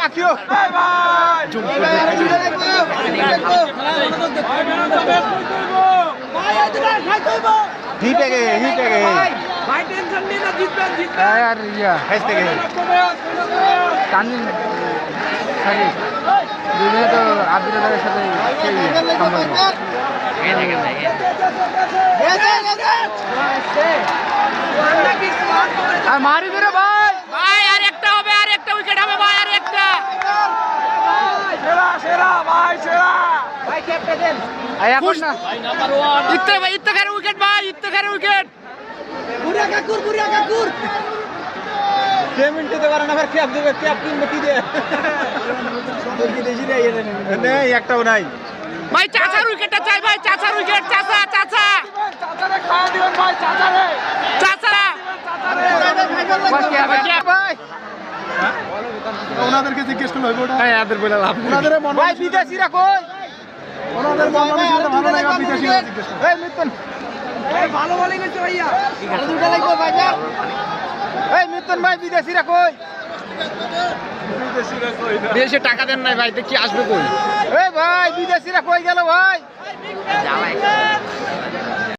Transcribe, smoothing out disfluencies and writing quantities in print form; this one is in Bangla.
আকিও ভাই টেনশন নিয়ে না, জিতবেন জিতবেন। আর ইয়া হেসতে গেছে তানজিম সাকি দুজনে তো আব্দুলের সাথে সেই সম্পর্ক আর মারি দিরে ভাই ভাই আর একটা হবে, আর একটা উইকেট হবে ভাই, আর একটা। সেরা সেরা ভাই, সেরা ভাই, ক্যাপ্টেন দেন। আই এখন না ইত্তেখার উইকেট ভাই, ইত্তেখার উইকেট। বুড়িয়া কাকুর পেমেন্ট দিতে পারে না, ক্যাপ দেবে, ক্যাপ কিনবে কি দিয়ে নেই একটাও নাই ভাই চাচার উইকেটটা চাই ভাই, চাচার উইকেট, চাচা চাচা চাচারে খাওয়া দিবেন ভাই, চাচারে চাচা ভাই ওনাদেরকে জিজ্ঞেস করলে হইব ওটা হ্যাঁ এদের বলে লাভ ওনাদের মন ভাই বিদেশিরা কই ওনাদের মন মানসিকতা ভালো লাগে বিদেশিরা জিজ্ঞেস করে এই মিতন ভাই ভালো বলিং হচ্ছে ভাইয়া, আরো দুটো লাগবে ভাই যা এই মিতন ভাই বিদেশিরা কই বিদেশিরা কই না দেশে টাকা দেন নাই ভাই, তো কি আসবে কই? এই ভাই বিদেশিরা কই গেল ভাই